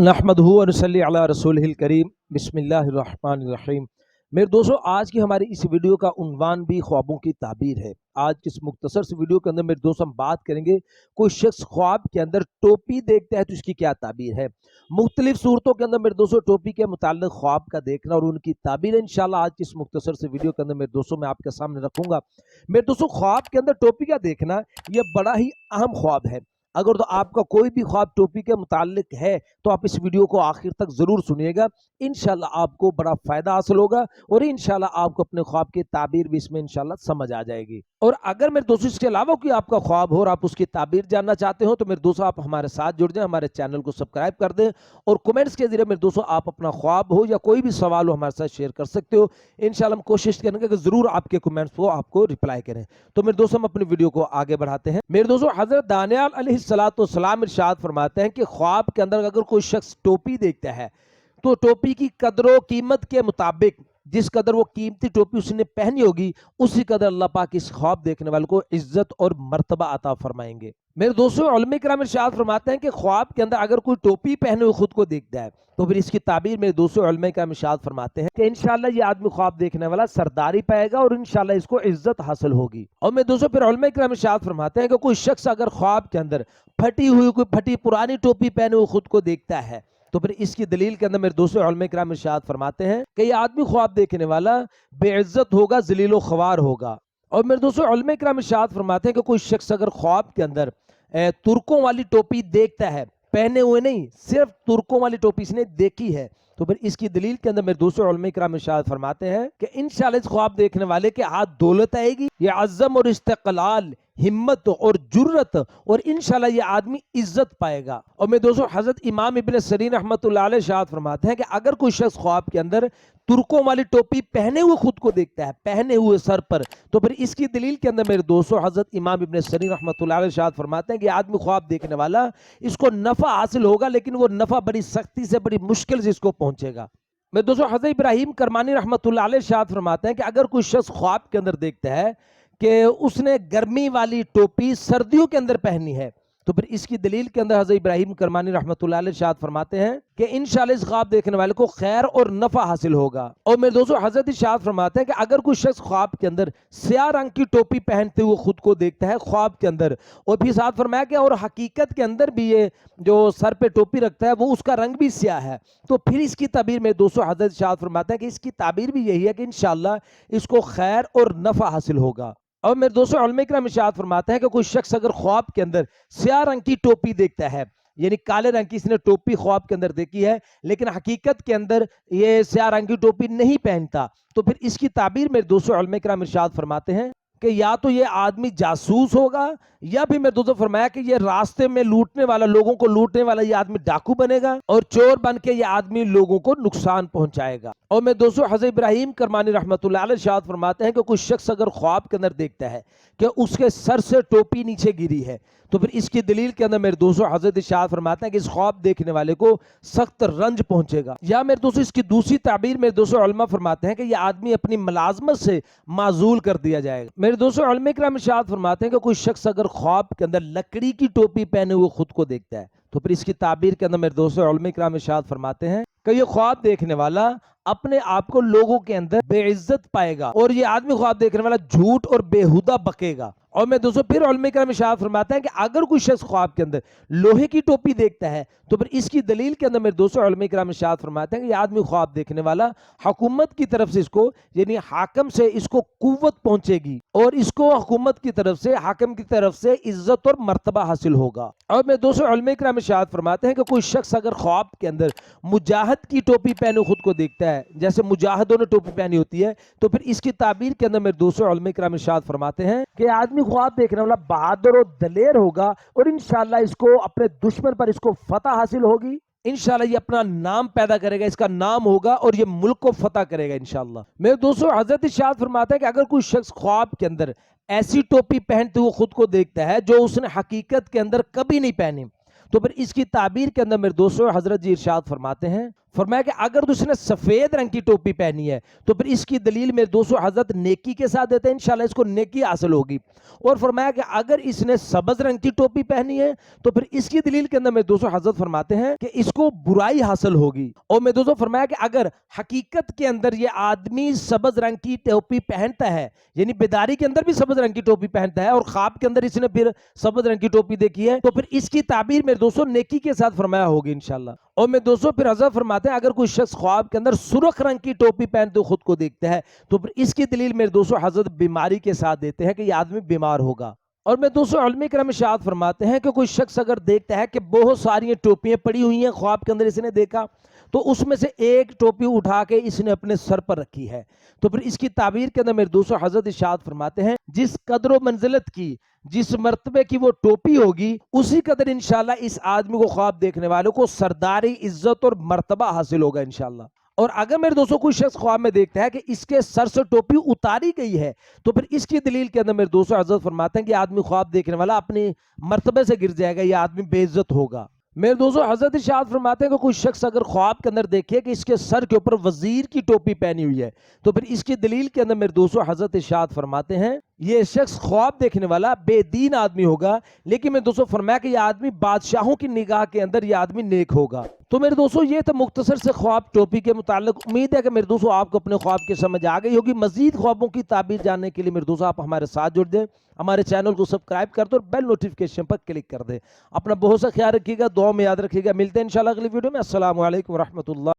नहमदहु व नसल्ली अला रसूलिहिल करीम बिस्मिल्लाहिर्रहमानिर्रहीम। मेरे दोस्तों, आज की हमारी इस वीडियो का उन्वान भी ख्वाबों की ताबीर है। आज की इस मुख्तसर से वीडियो के अंदर मेरे दोस्त हम बात करेंगे, कोई शख्स ख्वाब के अंदर टोपी देखता है तो इसकी क्या ताबीर है। मुख्तलिफ सूरतों के अंदर मेरे दोस्तों टोपी के मुताल्लिक ख्वाब का देखना और उनकी ताबीर इंशाल्लाह आज की इस मुख्तसर से वीडियो के अंदर मेरे दोस्तों मैं आपके सामने रखूंगा। मेरे दोस्तों, ख्वाब के अंदर टोपी का देखना यह बड़ा ही अहम ख्वाब है। अगर तो आपका कोई भी ख्वाब टोपी के मुताल्लिक है तो आप इस वीडियो को आखिर तक जरूर सुनिएगा। इंशाल्लाह आपको बड़ा फायदा हासिल होगा और इंशाल्लाह आपको अपने ख्वाब की ताबीर भी इसमें इंशाल्लाह समझ आ जाएगी। और अगर मेरे दोस्तों इसके अलावा कोई आपका ख्वाब हो और आप उसकी ताबीर जानना चाहते हो तो मेरे दोस्तों आप हमारे साथ जुड़ जाएं, हमारे चैनल को सब्सक्राइब कर दें और कमेंट्स के जरिए मेरे दोस्तों आप अपना ख्वाब हो या कोई भी सवाल हो हमारे साथ शेयर कर सकते हो। इंशाल्लाह हम कोशिश करेंगे कि जरूर आपके कमेंट्स को आपको रिप्लाई करें। तो मेरे दोस्तों हम अपनी वीडियो को आगे बढ़ाते हैं। मेरे दोस्तों, हजरत दानियाल अलैहिस्सलाम इरशाद फरमाते हैं कि ख्वाब के अंदर अगर कोई शख्स टोपी देखता है तो टोपी की कदर कीमत के मुताबिक जिस कदर वो कीमती टोपी उसने पहनी होगी उसी कदर अल्लाह पाक इस ख्वाब देखने वाले को इज्जत और मर्तबा अता फरमाएंगे। मेरे दोस्तों, उलमा किराम इरशाद फरमाते हैं कि ख्वाब के अंदर अगर कोई टोपी पहने हुए खुद को देखता है तो फिर इसकी ताबीर मेरे दोस्तों उलमा किराम इरशाद फरमाते हैं कि इंशाल्लाह ये आदमी ख्वाब देखने वाला सरदारी पाएगा और इंशाल्लाह इसको इज्जत हासिल होगी। और मेरे दोस्तों फिर उलमा किराम इरशाद फरमाते हैं कि कोई शख्स अगर ख्वाब के अंदर फटी हुई कोई फटी पुरानी टोपी पहने हुए खुद को देखता है तो फिर इसकी दलील के अंदर मेरे दोस्तों उलमा किराम इरशाद फरमाते हैं कि यह आदमी ख्वाब देखने वाला बेइज्जत होगा, जलीलो ख्वार होगा। और मेरे दोस्तों उलमा किराम इरशाद फरमाते हैं कि कोई शख्स अगर ख्वाब के अंदर तुर्कों वाली टोपी देखता है, पहने हुए नहीं, सिर्फ तुर्कों वाली टोपी इसने देखी है, तो फिर इसकी दलील के अंदर मेरे दोस्तों उलमा किराम इरशाद फरमाते हैं कि इंशाल्लाह इस ख्वाब देखने वाले के हाथ दौलत आएगी, ये अज़्ज़म और इस्तिक़लाल, हिम्मत और जुर्रत, और इंशाल्लाह ये आदमी इज्जत पाएगा। और मेरे दोस्तों हजरत इमाम इब्न सरीन रहमतुल्लाह अलैह इरशाद फरमाते हैं कि अगर कोई शख्स ख्वाब के अंदर तुर्कों वाली टोपी पहने हुए खुद को देखता है, पहने हुए सर पर, तो फिर इसकी दलील के अंदर मेरे दोस्तों हजरत इमाम इब्न सरीन रहमतुल्लाह अलैह इरशाद फरमाते हैं कि आदमी ख्वाब देखने वाला इसको नफा हासिल होगा, लेकिन वो नफा बड़ी सख्ती से बड़ी मुश्किल से इसको पहुंचेगा। मेरे दोस्तों हजरत इब्राहिम करमानी रहमतुल्लाह अलैह इरशाद फरमाते हैं कि अगर कोई शख्स ख्वाब के अंदर देखता है कि उसने गर्मी वाली टोपी सर्दियों के अंदर पहनी है तो फिर इसकी दलील के अंदर हज़रत इब्राहिम करमानी रहमतुल्लाह अलैह इरशाद फरमाते हैं कि इंशाल्लाह इस ख्वाब देखने वाले को खैर और नफा हासिल होगा। और मेरे दोस्तों हजरत इरशाद फरमाते हैं कि अगर कोई शख्स ख्वाब के अंदर स्याह रंग की टोपी पहनते हुए खुद को देखता है ख्वाब के अंदर, और फिर साथ फरमाया कि और हकीकत के अंदर भी ये जो सर पे टोपी रखता है वो उसका रंग भी स्याह है, तो फिर इसकी ताबीर में दोस्तों हजरत इरशाद फरमाते हैं कि इसकी ताबीर भी यही है कि इंशाल्लाह इसको खैर और नफा हासिल होगा। और मेरे दोस्तों उलमा किराम इरशाद फरमाते हैं कि कोई शख्स अगर ख्वाब के अंदर स्याह रंग की टोपी देखता है, यानी काले रंग की इसने टोपी ख्वाब के अंदर देखी है लेकिन हकीकत के अंदर ये स्याह रंग की टोपी नहीं पहनता, तो फिर इसकी ताबीर मेरे दोस्तों उलमा किराम इरशाद फरमाते हैं कि या तो ये आदमी जासूस होगा या फिर मेरे दोस्तों फरमाया कि ये रास्ते में लूटने वाला, लोगों को लूटने वाला ये आदमी डाकू बनेगा और चोर बन के ये आदमी लोगों को नुकसान पहुंचाएगा। और मेरे दोस्तों हज़रत इब्राहिम करमानी रहमतुल्लाह अलैह इरशाद फरमाते हैं कि कोई शख्स अगर ख्वाब के अंदर देखता है कि उसके सर से टोपी नीचे गिरी है तो फिर इसकी दलील के अंदर मेरे दोस्तों हज़रत इरशाद फरमाते हैं कि इस ख्वाब देखने वाले को सख्त रंज पहुंचेगा। या मेरे दोस्तों इसकी दूसरी ताबीर मेरे दोस्तों उलमा फरमाते हैं कि यह आदमी अपनी मुलाजमत से माजूल कर दिया जाएगा। मेरे दोस्तों उलमा किराम इरशाद फरमाते हैं कि कोई शख्स अगर ख्वाब के अंदर लकड़ी की टोपी पहने हुए खुद को देखता है तो फिर इसकी ताबीर के अंदर मेरे दोस्तों उलमा किराम इरशाद फरमाते हैं कि ये ख्वाब देखने वाला अपने आप को लोगों के अंदर बेइज्जत पाएगा और ये आदमी ख्वाब देखने वाला झूठ और बेहुदा बकेगा। और मैं दोस्तों फिर उलमा किराम इरशाद फरमाते हैं कि अगर कोई शख्स ख्वाब के अंदर लोहे की टोपी देखता है तो फिर इसकी दलील के अंदर मेरे दोस्तों उलमा किराम इरशाद फरमाते हैं कि ये आदमी ख्वाब देखने वाला हुकूमत की तरफ से इसको, यानी हाकिम से इसको कुव्वत पहुंचेगी और इसको हुकूमत की तरफ से, हाकिम की तरफ से इज्जत और मर्तबा हासिल होगा। और मैं दोस्तों उलमा किराम इरशाद फरमाते हैं कि कोई शख्स अगर ख्वाब के अंदर मुजाहिद की टोपी पहने खुद को देखता है, जैसे मुजाहिदों ने टोपी पहनी होती है, तो फिर इसकी ताबीर के अंदर मेरे दोस्तों उलमा किराम इरशाद फरमाते हैं कि आदमी ख्वाब देखने वाला बहादुर और दलेर होगा और इंशाल्लाह इसको अपने दुश्मन पर इसको फतह हासिल होगी। इंशाल्लाह ये अपना नाम पैदा करेगा, इसका नाम होगा और ये मुल्क को फतह करेगा इंशाल्लाह। मेरे दोस्तों हजरत इरशाद फरमाता है कि अगर कोई शख्स ख्वाब के अंदर ऐसी टोपी पहनते हुए खुद को देखता है जो उसने हकीकत के अंदर कभी नहीं पहनी तो फिर इसकी ताबीर के अंदर मेरे दोस्तों हजरत जी इरशाद फरमाते हैं फरमाया कि अगर तो इसने सफेद रंग की टोपी पहनी है तो फिर इसकी दलील मेरे दोस्तों हजरत नेकी के साथ देते हैं, इंशाल्लाह इसको नेकी हासिल होगी। और फरमाया कि अगर इसने सब्ज रंग की टोपी पहनी है तो फिर इसकी दलील के अंदर मेरे दोस्तों हजरत फरमाते हैं कि इसको बुराई हासिल होगी। और मेरे दोस्तों फरमाया कि अगर हकीकत के अंदर ये आदमी सब्ज रंग की टोपी पहनता है, यानी बेदारी के अंदर भी सब्ज रंग की टोपी पहनता है और ख्वाब के अंदर इसने फिर सब्ज रंग की टोपी देखी है, तो फिर इसकी ताबीर मेरे दोस्तों नेकी के साथ फरमाया होगी इंशाल्लाह। और मेरे दोस्तों फिर हजरत फरमाते हैं अगर कोई शख्स ख्वाब के अंदर सुर्ख रंग की टोपी पहनते हुए खुद को देखता है तो फिर इसकी दलील मेरे दोस्तों हजरत बीमारी के साथ देते हैं कि यह आदमी बीमार होगा। और मैं दोस्तों उलमा किराम इरशाद फरमाते हैं कि कोई शख्स अगर देखता है कि बहुत सारी टोपियां पड़ी हुई हैं, ख्वाब के अंदर इसने देखा तो उसमें से एक टोपी उठा के इसने अपने सर पर रखी है, तो फिर इसकी ताबीर के अंदर मेरे दोस्तों हजरत इरशाद फरमाते हैं जिस कदर मंजिलत की, जिस मर्तबे की वो टोपी होगी उसी कदर इंशाल्लाह इस आदमी को ख्वाब देखने वालों को सरदारी इज्जत और मर्तबा हासिल होगा इंशाल्लाह। और अगर मेरे दोस्तों कोई शख्स ख्वाब में देखता है कि इसके सर से टोपी उतारी गई है तो फिर इसकी दलील के अंदर मेरे दोस्तों हजरत फरमाते हैं कि आदमी ख्वाब देखने वाला अपने मर्तबे से गिर जाएगा, यह आदमी बेइज्जत होगा। मेरे दोस्तों हजरत इरशाद फरमाते हैं कि कोई शख्स अगर ख्वाब के अंदर देखे कि इसके सर के ऊपर वजीर की टोपी पहनी हुई है तो फिर इसकी दलील के अंदर मेरे दोस्तों हजरत इरशाद फरमाते हैं ये शख्स ख्वाब देखने वाला बेदीन आदमी होगा, लेकिन मेरे दोस्तों फरमाया कि यह आदमी बादशाहों की निगाह के अंदर यह आदमी नेक होगा। तो मेरे दोस्तों ये था मुख्तसर से ख्वाब टोपी के मुतालिक। उम्मीद है कि मेरे दोस्तों आपको अपने ख्वाब की समझ आ गई होगी। मजीद ख्वाबों की ताबीर जानने के लिए मेरे दोस्तों आप हमारे साथ जुड़ दें, हमारे चैनल को सब्सक्राइब कर दो और बेल नोटिफिकेशन पर क्लिक कर दें। अपना बहुत सा ख्याल रखिएगा, दुआ में याद रखिएगा। मिलते हैं इंशाल्लाह अगली वीडियो में। अस्सलामु अलैकुम व रहमतुल्लाह।